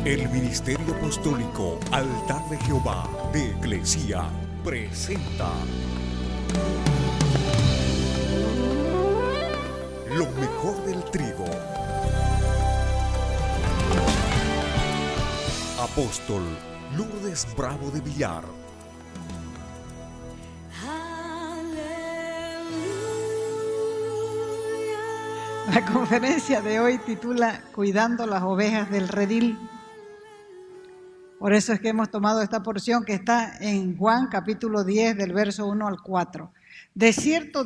El Ministerio Apostólico Altar de Jehová de Eclesia presenta lo mejor del trigo. Apóstol Lourdes Bravo de Villar. La conferencia de hoy titula Cuidando las ovejas del redil. Por eso es que hemos tomado esta porción que está en Juan capítulo 10 del verso 1 al 4. De cierto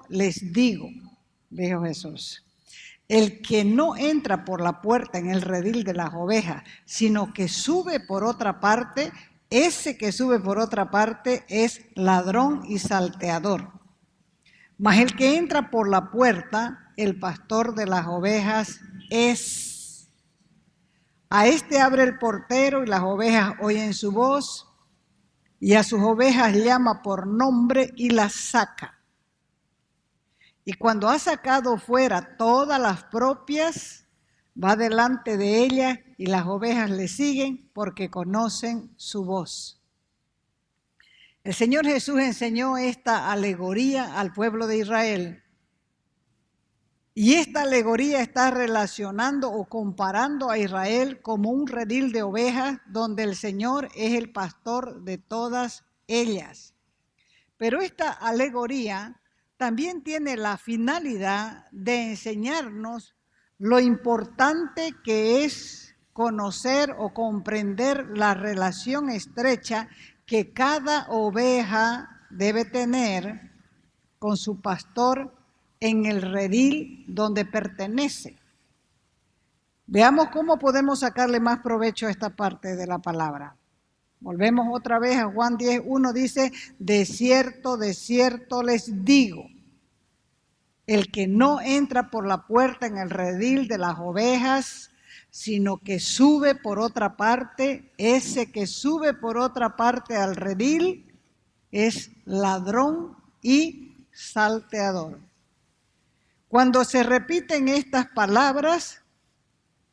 les digo, dijo Jesús, el que no entra por la puerta en el redil de las ovejas, sino que sube por otra parte, ese que sube por otra parte es ladrón y salteador. Mas el que entra por la puerta, el pastor de las ovejas es. A este abre el portero y las ovejas oyen su voz, y a sus ovejas llama por nombre y las saca. Y cuando ha sacado fuera todas las propias, va delante de ellas y las ovejas le siguen porque conocen su voz. El Señor Jesús enseñó esta alegoría al pueblo de Israel. Y esta alegoría está relacionando o comparando a Israel como un redil de ovejas donde el Señor es el pastor de todas ellas. Pero esta alegoría también tiene la finalidad de enseñarnos lo importante que es conocer o comprender la relación estrecha que cada oveja debe tener con su pastor en el redil donde pertenece. Veamos cómo podemos sacarle más provecho a esta parte de la palabra. Volvemos otra vez a Juan 10:1, dice, de cierto les digo, el que no entra por la puerta en el redil de las ovejas, sino que sube por otra parte, ese que sube por otra parte al redil es ladrón y salteador. Cuando se repiten estas palabras,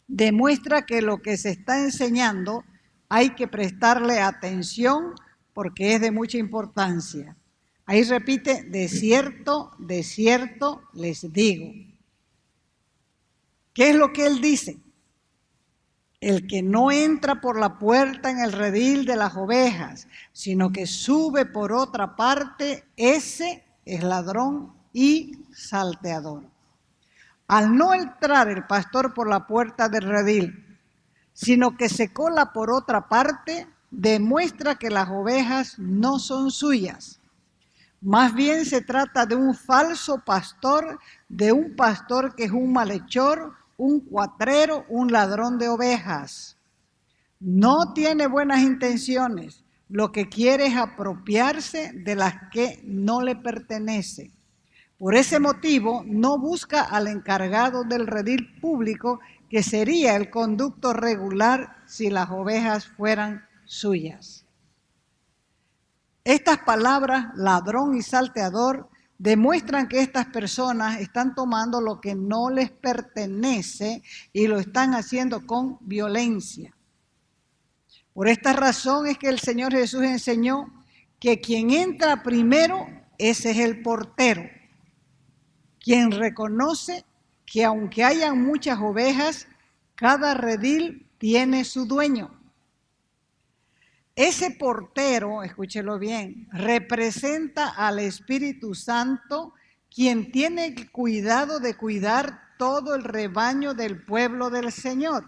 demuestra que lo que se está enseñando hay que prestarle atención porque es de mucha importancia. Ahí repite, de cierto les digo. ¿Qué es lo que él dice? El que no entra por la puerta en el redil de las ovejas, sino que sube por otra parte, ese es ladrón y salteador. Al no entrar el pastor por la puerta del redil, sino que se cola por otra parte, demuestra que las ovejas no son suyas. Más bien se trata de un falso pastor, de un pastor que es un malhechor, un cuatrero, un ladrón de ovejas. No tiene buenas intenciones, lo que quiere es apropiarse de las que no le pertenecen. Por ese motivo, no busca al encargado del redil público, que sería el conducto regular si las ovejas fueran suyas. Estas palabras, ladrón y salteador, demuestran que estas personas están tomando lo que no les pertenece y lo están haciendo con violencia. Por esta razón es que el Señor Jesús enseñó que quien entra primero, ese es el portero, quien reconoce que aunque hayan muchas ovejas, cada redil tiene su dueño. Ese portero, escúchelo bien, representa al Espíritu Santo, quien tiene el cuidado de cuidar todo el rebaño del pueblo del Señor.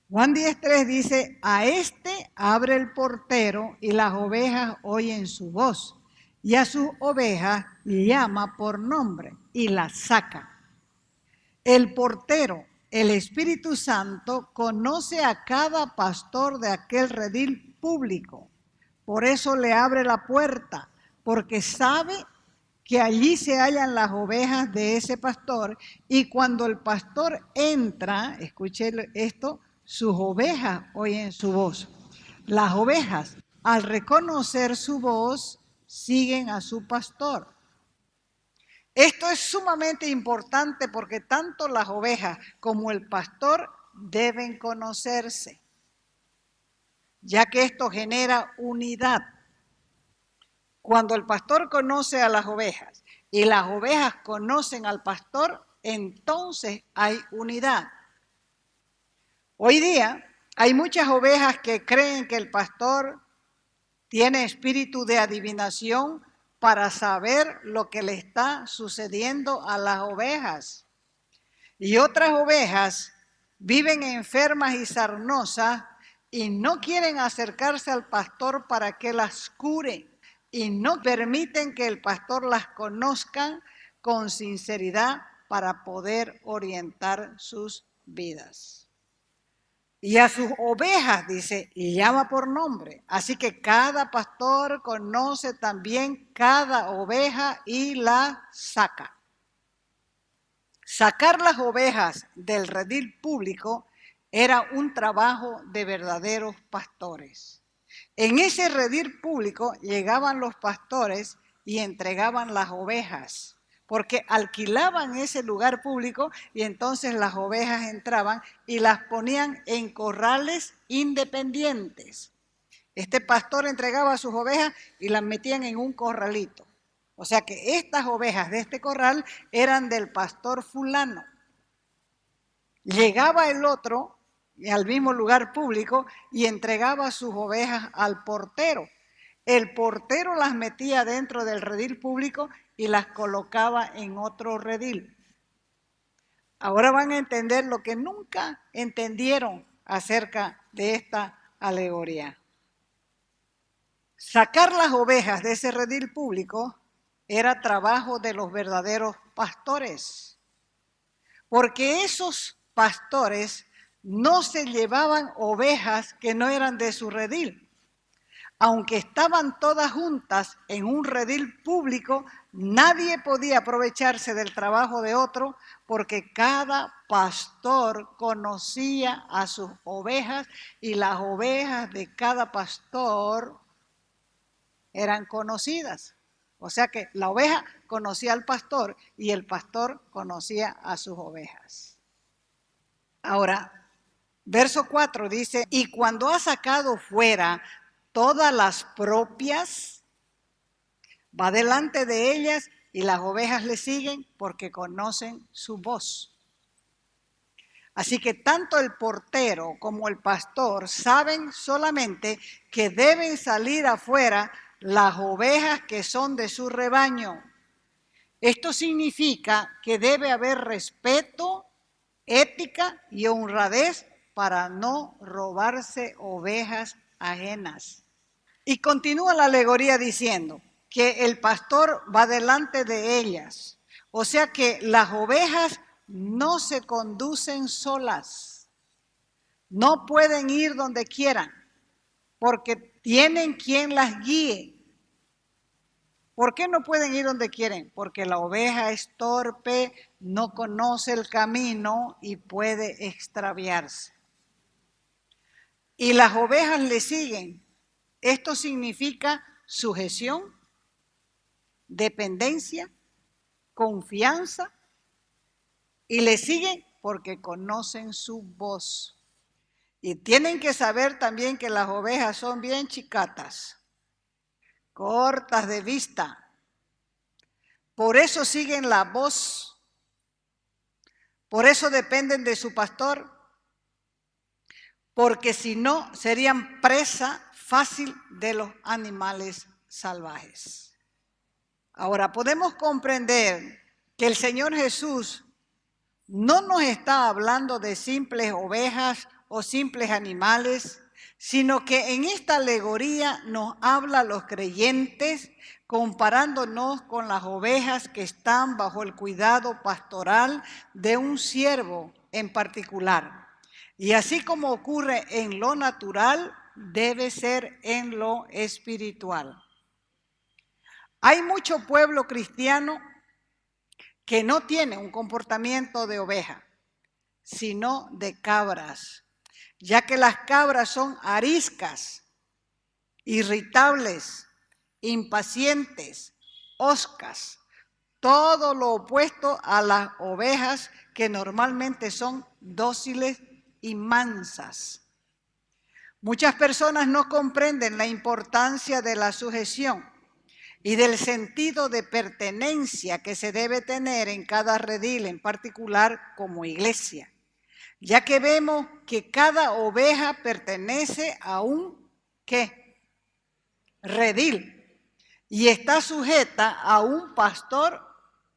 Juan 10:3 dice, a este abre el portero y las ovejas oyen su voz, y a sus ovejas llama por nombre y las saca. El portero, el Espíritu Santo, conoce a cada pastor de aquel redil público. Por eso le abre la puerta, porque sabe que allí se hallan las ovejas de ese pastor, y cuando el pastor entra, escuche esto, sus ovejas oyen su voz. Las ovejas, al reconocer su voz, siguen a su pastor. Esto es sumamente importante porque tanto las ovejas como el pastor deben conocerse, ya que esto genera unidad. Cuando el pastor conoce a las ovejas y las ovejas conocen al pastor, entonces hay unidad. Hoy día hay muchas ovejas que creen que el pastor tiene espíritu de adivinación para saber lo que le está sucediendo a las ovejas. Y otras ovejas viven enfermas y sarnosas y no quieren acercarse al pastor para que las cure y no permiten que el pastor las conozca con sinceridad para poder orientar sus vidas. Y a sus ovejas, dice, llama por nombre. Así que cada pastor conoce también cada oveja y la saca. Sacar las ovejas del redil público era un trabajo de verdaderos pastores. En ese redil público llegaban los pastores y entregaban las ovejas, porque alquilaban ese lugar público y entonces las ovejas entraban y las ponían en corrales independientes. Este pastor entregaba sus ovejas y las metían en un corralito. O sea que estas ovejas de este corral eran del pastor fulano. Llegaba el otro al mismo lugar público y entregaba sus ovejas al portero. El portero las metía dentro del redil público y las colocaba en otro redil. Ahora van a entender lo que nunca entendieron acerca de esta alegoría. Sacar las ovejas de ese redil público era trabajo de los verdaderos pastores, porque esos pastores no se llevaban ovejas que no eran de su redil. Aunque estaban todas juntas en un redil público, nadie podía aprovecharse del trabajo de otro porque cada pastor conocía a sus ovejas y las ovejas de cada pastor eran conocidas. O sea que la oveja conocía al pastor y el pastor conocía a sus ovejas. Ahora, verso 4 dice, y cuando ha sacado fuera todas las propias, va delante de ellas y las ovejas le siguen porque conocen su voz. Así que tanto el portero como el pastor saben solamente que deben salir afuera las ovejas que son de su rebaño. Esto significa que debe haber respeto, ética y honradez para no robarse ovejas ajenas. Y continúa la alegoría diciendo que el pastor va delante de ellas. O sea que las ovejas no se conducen solas. No pueden ir donde quieran porque tienen quien las guíe. ¿Por qué no pueden ir donde quieren? Porque la oveja es torpe, no conoce el camino y puede extraviarse. Y las ovejas le siguen. Esto significa sujeción, dependencia, confianza, y le siguen porque conocen su voz. Y tienen que saber también que las ovejas son bien chicatas, cortas de vista. Por eso siguen la voz, por eso dependen de su pastor, porque si no serían presa fácil de los animales salvajes. Ahora podemos comprender que el Señor Jesús no nos está hablando de simples ovejas o simples animales, sino que en esta alegoría nos habla a los creyentes comparándonos con las ovejas que están bajo el cuidado pastoral de un siervo en particular. Y así como ocurre en lo natural, debe ser en lo espiritual. Hay mucho pueblo cristiano que no tiene un comportamiento de oveja, sino de cabras, ya que las cabras son ariscas, irritables, impacientes, hoscas, todo lo opuesto a las ovejas que normalmente son dóciles y mansas. Muchas personas no comprenden la importancia de la sujeción y del sentido de pertenencia que se debe tener en cada redil, en particular como iglesia, ya que vemos que cada oveja pertenece a un ¿qué? Redil y está sujeta a un pastor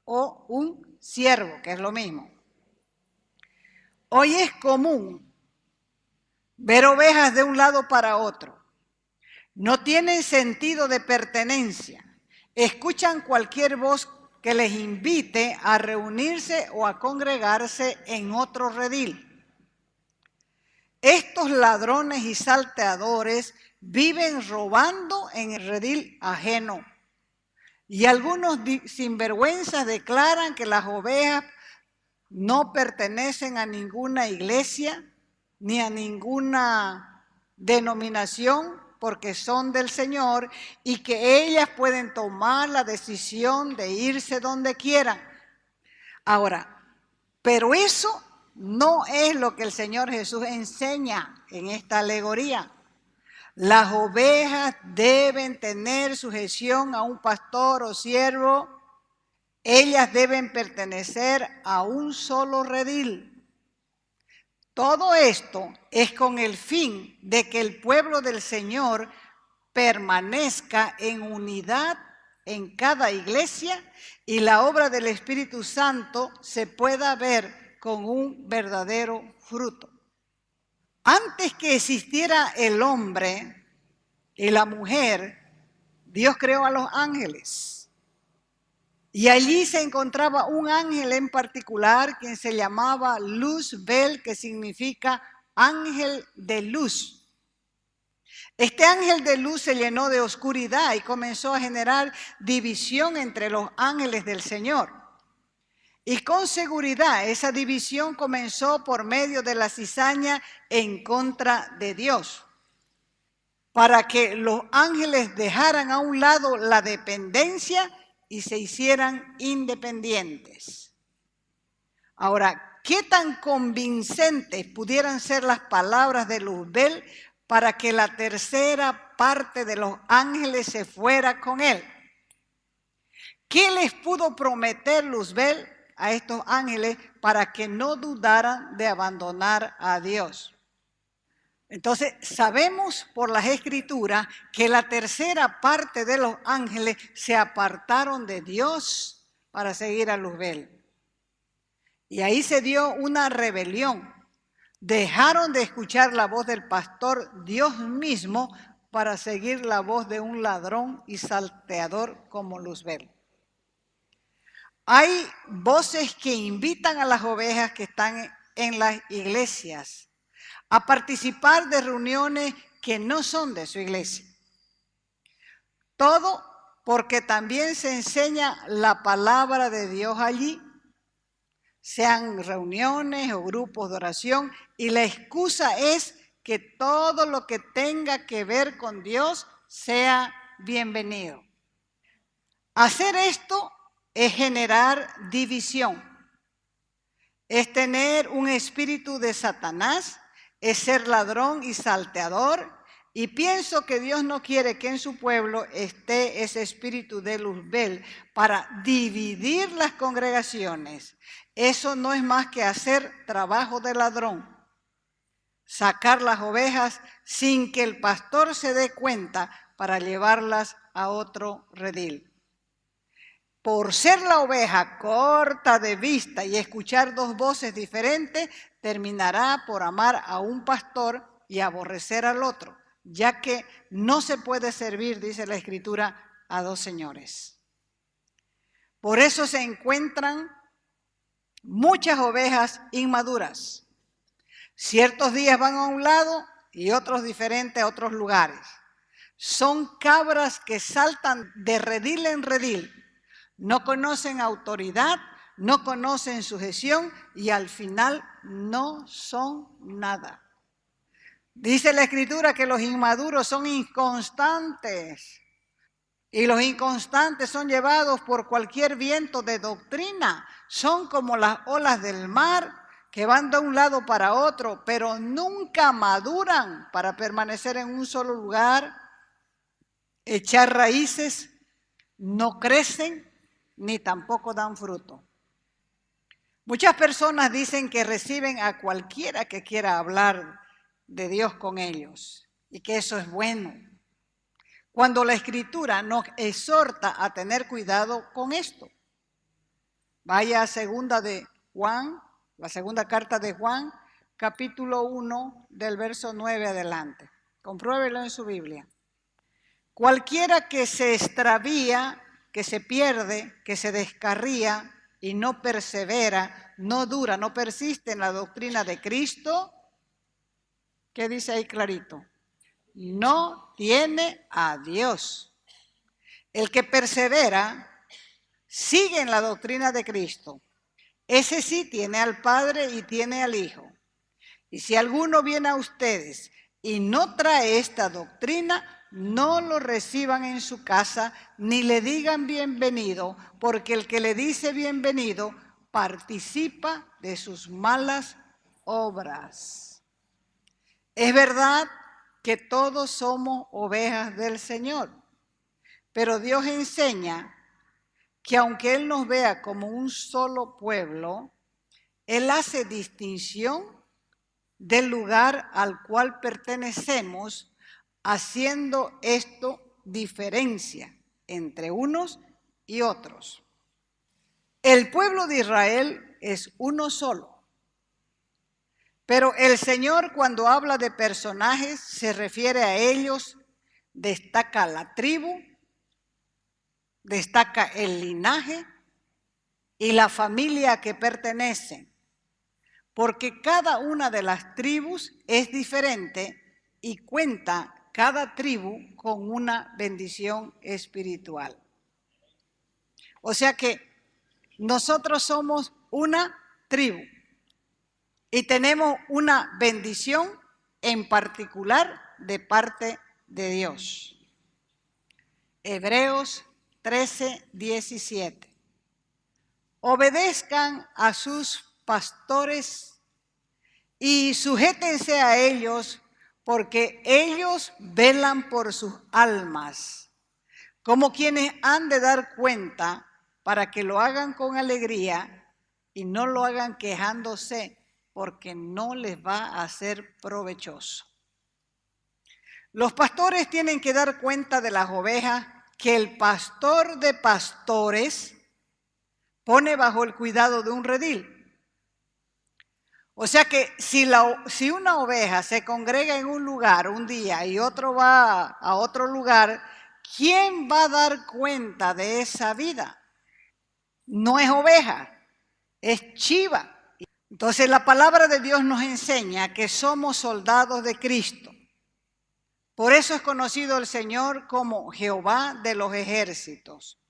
o un siervo, que es lo mismo. Hoy es común ver ovejas de un lado para otro. No tienen sentido de pertenencia. Escuchan cualquier voz que les invite a reunirse o a congregarse en otro redil. Estos ladrones y salteadores viven robando en el redil ajeno. Y algunos sinvergüenzas declaran que las ovejas no pertenecen a ninguna iglesia ni a ninguna denominación porque son del Señor y que ellas pueden tomar la decisión de irse donde quieran. Ahora, pero eso no es lo que el Señor Jesús enseña en esta alegoría. Las ovejas deben tener sujeción a un pastor o siervo. Ellas deben pertenecer a un solo redil. Todo esto es con el fin de que el pueblo del Señor permanezca en unidad en cada iglesia y la obra del Espíritu Santo se pueda ver con un verdadero fruto. Antes que existiera el hombre y la mujer, Dios creó a los ángeles. Y allí se encontraba un ángel en particular quien se llamaba Luzbel, que significa ángel de luz. Este ángel de luz se llenó de oscuridad y comenzó a generar división entre los ángeles del Señor. Y con seguridad esa división comenzó por medio de la cizaña en contra de Dios, para que los ángeles dejaran a un lado la dependencia y se hicieran independientes. Ahora, ¿qué tan convincentes pudieran ser las palabras de Luzbel para que la tercera parte de los ángeles se fuera con él? ¿Qué les pudo prometer Luzbel a estos ángeles para que no dudaran de abandonar a Dios? Entonces, sabemos por las Escrituras que la tercera parte de los ángeles se apartaron de Dios para seguir a Luzbel. Y ahí se dio una rebelión. Dejaron de escuchar la voz del pastor Dios mismo para seguir la voz de un ladrón y salteador como Luzbel. Hay voces que invitan a las ovejas que están en las iglesias a participar de reuniones que no son de su iglesia. Todo porque también se enseña la palabra de Dios allí, sean reuniones o grupos de oración, y la excusa es que todo lo que tenga que ver con Dios sea bienvenido. Hacer esto es generar división, es tener un espíritu de Satanás, es ser ladrón y salteador, y pienso que Dios no quiere que en su pueblo esté ese espíritu de Luzbel para dividir las congregaciones. Eso no es más que hacer trabajo de ladrón, sacar las ovejas sin que el pastor se dé cuenta para llevarlas a otro redil. Por ser la oveja corta de vista y escuchar dos voces diferentes, terminará por amar a un pastor y aborrecer al otro, ya que no se puede servir, dice la Escritura, a dos señores. Por eso se encuentran muchas ovejas inmaduras. Ciertos días van a un lado y otros diferentes a otros lugares. Son cabras que saltan de redil en redil. No conocen autoridad, no conocen sujeción y al final no son nada. Dice la Escritura que los inmaduros son inconstantes y los inconstantes son llevados por cualquier viento de doctrina. Son como las olas del mar que van de un lado para otro, pero nunca maduran para permanecer en un solo lugar, echar raíces, no crecen ni tampoco dan fruto. Muchas personas dicen que reciben a cualquiera que quiera hablar de Dios con ellos y que eso es bueno, cuando la Escritura nos exhorta a tener cuidado con esto. Vaya a segunda de Juan, la segunda carta de Juan, capítulo 1, del verso 9 adelante. Compruébelo en su Biblia. Cualquiera que se extravía, que se pierde, que se descarría y no persevera, no dura, no persiste en la doctrina de Cristo, ¿qué dice ahí clarito? No tiene a Dios. El que persevera, sigue en la doctrina de Cristo. Ese sí tiene al Padre y tiene al Hijo. Y si alguno viene a ustedes y no trae esta doctrina, no lo reciban en su casa, ni le digan bienvenido, porque el que le dice bienvenido participa de sus malas obras. Es verdad que todos somos ovejas del Señor, pero Dios enseña que aunque Él nos vea como un solo pueblo, Él hace distinción del lugar al cual pertenecemos, haciendo esto diferencia entre unos y otros. El pueblo de Israel es uno solo, pero el Señor, cuando habla de personajes, se refiere a ellos, destaca la tribu, destaca el linaje y la familia a que pertenecen, porque cada una de las tribus es diferente y cuenta cada tribu con una bendición espiritual. O sea que nosotros somos una tribu y tenemos una bendición en particular de parte de Dios. Hebreos 13:17. Obedezcan a sus pastores y sujétense a ellos, porque ellos velan por sus almas, como quienes han de dar cuenta, para que lo hagan con alegría y no lo hagan quejándose, porque no les va a ser provechoso. Los pastores tienen que dar cuenta de las ovejas que el pastor de pastores pone bajo el cuidado de un redil. O sea que si una oveja se congrega en un lugar un día y otro va a otro lugar, ¿quién va a dar cuenta de esa vida? No es oveja, es chiva. Entonces la palabra de Dios nos enseña que somos soldados de Cristo. Por eso es conocido el Señor como Jehová de los ejércitos.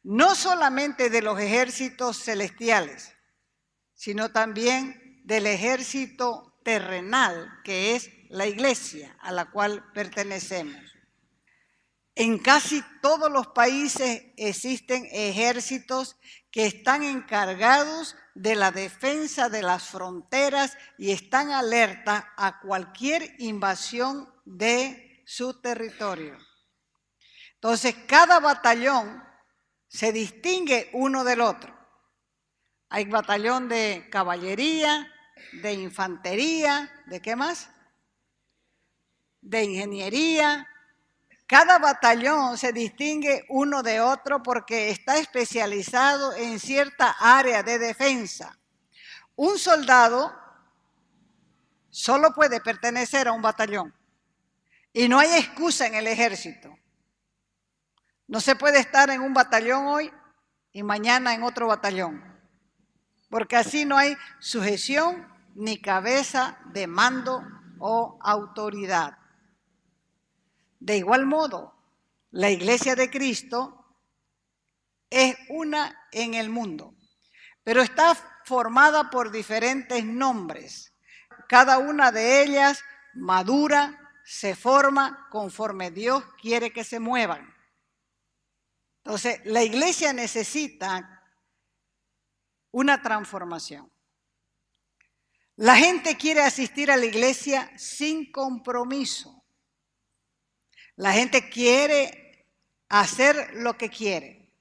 No solamente de los ejércitos celestiales, sino también del ejército terrenal, que es la iglesia a la cual pertenecemos. En casi todos los países existen ejércitos que están encargados de la defensa de las fronteras y están alerta a cualquier invasión de su territorio. Entonces, cada batallón se distingue uno del otro. Hay batallón de caballería, de infantería, ¿de qué más? De ingeniería. Cada batallón se distingue uno de otro porque está especializado en cierta área de defensa. Un soldado solo puede pertenecer a un batallón y no hay excusa en el ejército. No se puede estar en un batallón hoy y mañana en otro batallón, porque así no hay sujeción ni cabeza de mando o autoridad. De igual modo, la iglesia de Cristo es una en el mundo, pero está formada por diferentes nombres. Cada una de ellas madura, se forma conforme Dios quiere que se muevan. Entonces, la iglesia necesita una transformación. La gente quiere asistir a la iglesia sin compromiso. La gente quiere hacer lo que quiere.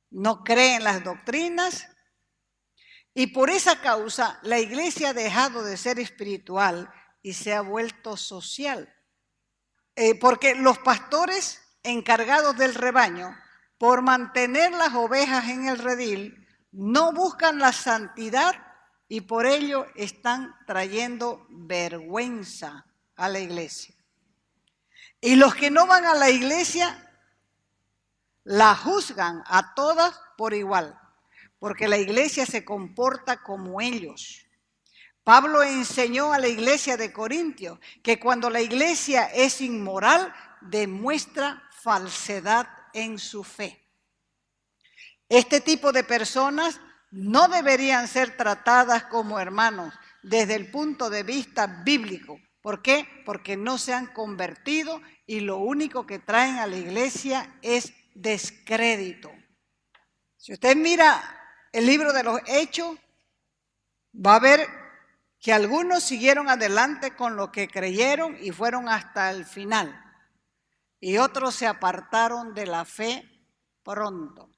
No cree en las doctrinas y por esa causa la iglesia ha dejado de ser espiritual y se ha vuelto social. Porque los pastores encargados del rebaño, por mantener las ovejas en el redil, no buscan la santidad y por ello están trayendo vergüenza a la iglesia. Y los que no van a la iglesia la juzgan a todas por igual, porque la iglesia se comporta como ellos. Pablo enseñó a la iglesia de Corintios que cuando la iglesia es inmoral, demuestra falsedad en su fe. Este tipo de personas no deberían ser tratadas como hermanos desde el punto de vista bíblico. ¿Por qué? Porque no se han convertido y lo único que traen a la iglesia es descrédito. Si usted mira el libro de los Hechos, va a ver que algunos siguieron adelante con lo que creyeron y fueron hasta el final. Y otros se apartaron de la fe pronto.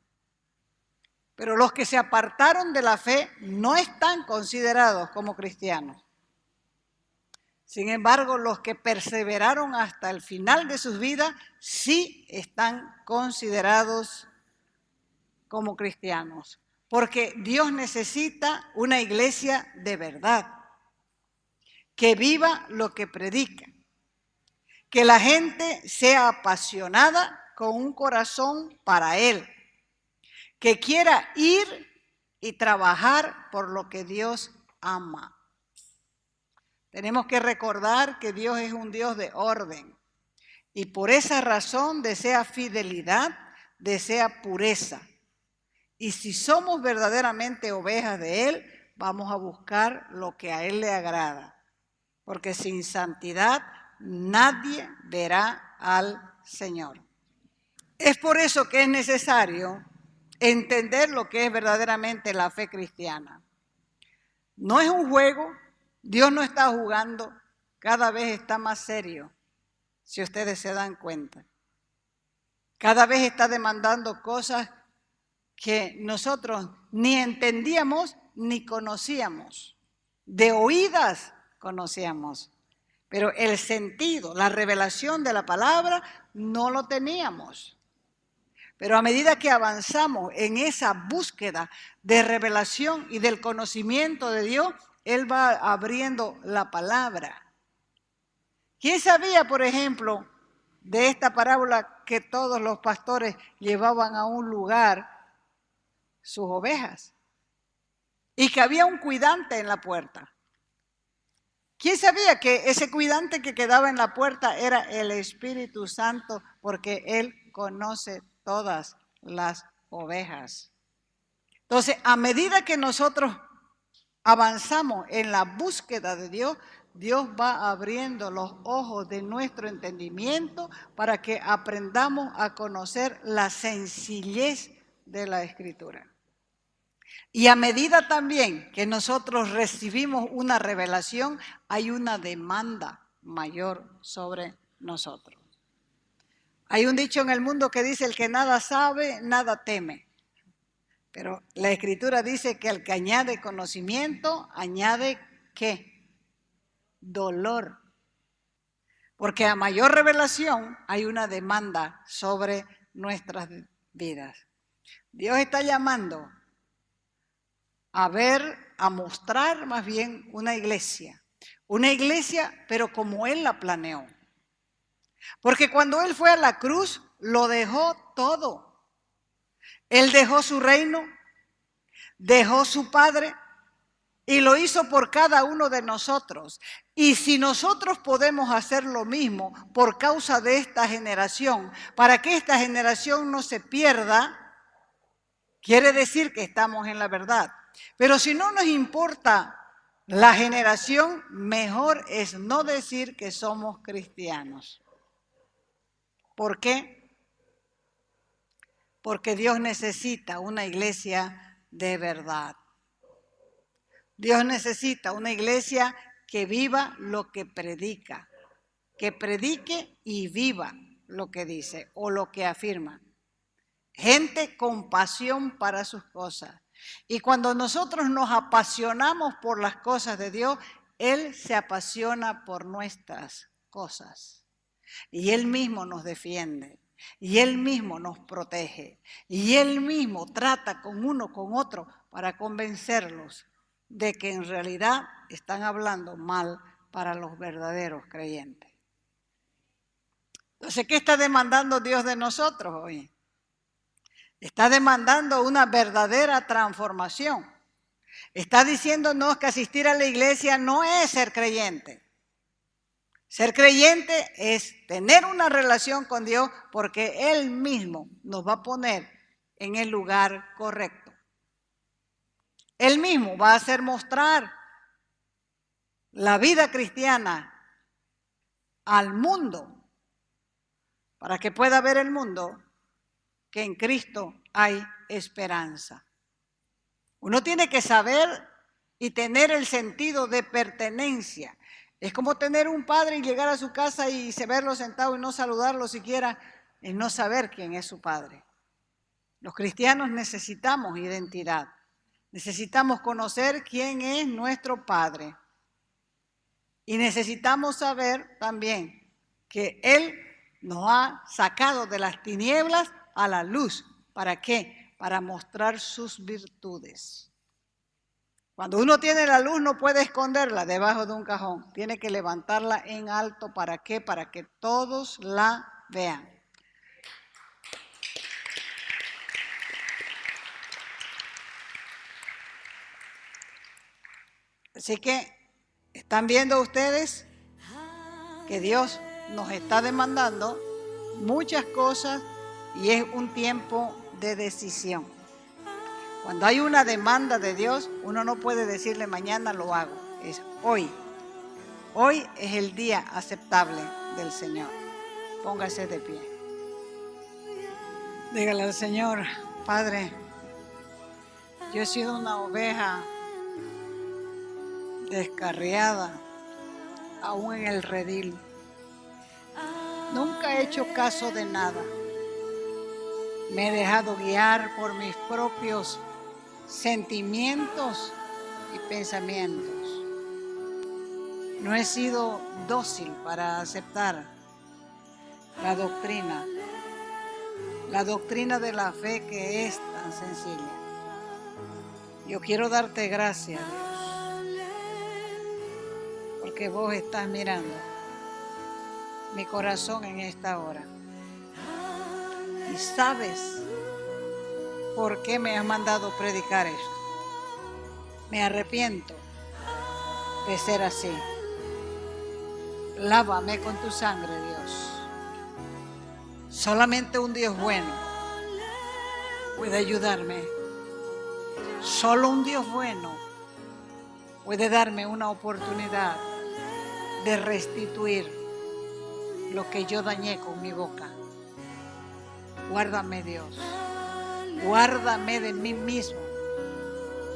Pero los que se apartaron de la fe no están considerados como cristianos. Sin embargo, los que perseveraron hasta el final de sus vidas sí están considerados como cristianos. Porque Dios necesita una iglesia de verdad, que viva lo que predica, que la gente sea apasionada con un corazón para Él, que quiera ir y trabajar por lo que Dios ama. Tenemos que recordar que Dios es un Dios de orden y por esa razón desea fidelidad, desea pureza. Y si somos verdaderamente ovejas de Él, vamos a buscar lo que a Él le agrada. Porque sin santidad nadie verá al Señor. Es por eso que es necesario entender lo que es verdaderamente la fe cristiana. No es un juego, Dios no está jugando, cada vez está más serio, si ustedes se dan cuenta. Cada vez está demandando cosas que nosotros ni entendíamos ni conocíamos. De oídas conocíamos, pero el sentido, la revelación de la palabra no lo teníamos. Pero a medida que avanzamos en esa búsqueda de revelación y del conocimiento de Dios, Él va abriendo la palabra. ¿Quién sabía, por ejemplo, de esta parábola que todos los pastores llevaban a un lugar sus ovejas y que había un cuidante en la puerta? ¿Quién sabía que ese cuidante que quedaba en la puerta era el Espíritu Santo? Porque Él conoce todas las ovejas. Entonces, a medida que nosotros avanzamos en la búsqueda de Dios, Dios va abriendo los ojos de nuestro entendimiento para que aprendamos a conocer la sencillez de la Escritura. Y a medida también que nosotros recibimos una revelación, hay una demanda mayor sobre nosotros. Hay un dicho en el mundo que dice: el que nada sabe, nada teme. Pero la Escritura dice que el que añade conocimiento, añade ¿qué? Dolor. Porque a mayor revelación hay una demanda sobre nuestras vidas. Dios está llamando a ver, a mostrar más bien una iglesia pero como Él la planeó. Porque cuando Él fue a la cruz, lo dejó todo. Él dejó su reino, dejó su Padre y lo hizo por cada uno de nosotros. Y si nosotros podemos hacer lo mismo por causa de esta generación, para que esta generación no se pierda, quiere decir que estamos en la verdad. Pero si no nos importa la generación, mejor es no decir que somos cristianos. ¿Por qué? Porque Dios necesita una iglesia de verdad. Dios necesita una iglesia que viva lo que predica, que predique y viva lo que dice o lo que afirma. Gente con pasión para sus cosas. Y cuando nosotros nos apasionamos por las cosas de Dios, Él se apasiona por nuestras cosas. Y Él mismo nos defiende. Y Él mismo nos protege. Y Él mismo trata con uno, con otro, para convencerlos de que en realidad están hablando mal para los verdaderos creyentes. Entonces, ¿qué está demandando Dios de nosotros hoy? Está demandando una verdadera transformación. Está diciéndonos que asistir a la iglesia no es ser creyente. Ser creyente es tener una relación con Dios porque Él mismo nos va a poner en el lugar correcto. Él mismo va a hacer mostrar la vida cristiana al mundo para que pueda ver el mundo que en Cristo hay esperanza. Uno tiene que saber y tener el sentido de pertenencia. Es como tener un padre y llegar a su casa y verlo sentado y no saludarlo siquiera, es no saber quién es su padre. Los cristianos necesitamos identidad. Necesitamos conocer quién es nuestro Padre. Y necesitamos saber también que Él nos ha sacado de las tinieblas a la luz. ¿Para qué? Para mostrar sus virtudes. Cuando uno tiene la luz no puede esconderla debajo de un cajón. Tiene que levantarla en alto. ¿Para qué? Para que todos la vean. Así que, ¿están viendo ustedes que Dios nos está demandando muchas cosas y es un tiempo de decisión? Cuando hay una demanda de Dios, uno no puede decirle mañana lo hago, es hoy. Hoy es el día aceptable del Señor. Póngase de pie. Dígale al Señor, Padre, yo he sido una oveja descarriada, aún en el redil. Nunca he hecho caso de nada. Me he dejado guiar por mis propios sentimientos y pensamientos. No he sido dócil para aceptar la doctrina de la fe que es tan sencilla. Yo quiero darte gracias, Dios, porque vos estás mirando mi corazón en esta hora. Y sabes por qué me has mandado predicar esto. Me arrepiento de ser así. Lávame con tu sangre, Dios. Solamente un Dios bueno puede ayudarme. Solo un Dios bueno puede darme una oportunidad de restituir lo que yo dañé con mi boca. Guárdame, Dios. Guárdame de mí mismo.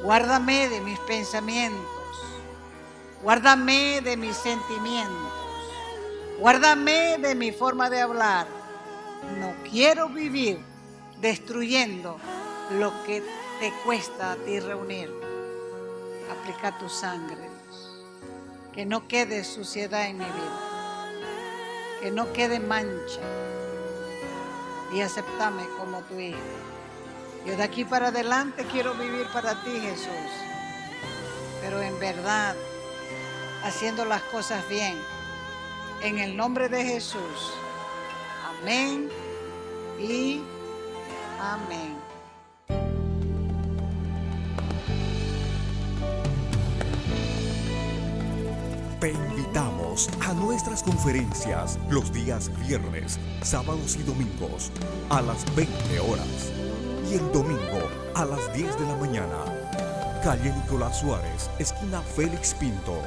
Guárdame de mis pensamientos. Guárdame de mis sentimientos. Guárdame de mi forma de hablar. No quiero vivir destruyendo lo que te cuesta a ti reunir. Aplica tu sangre, Dios. Que no quede suciedad en mi vida. Que no quede mancha. Y acéptame como tu hijo. Yo de aquí para adelante quiero vivir para ti, Jesús. Pero en verdad, haciendo las cosas bien. En el nombre de Jesús. Amén y amén. Te invitamos a nuestras conferencias los días viernes, sábados y domingos a las 20 horas y el domingo a las 10 de la mañana. Calle Nicolás Suárez, esquina Félix Pinto.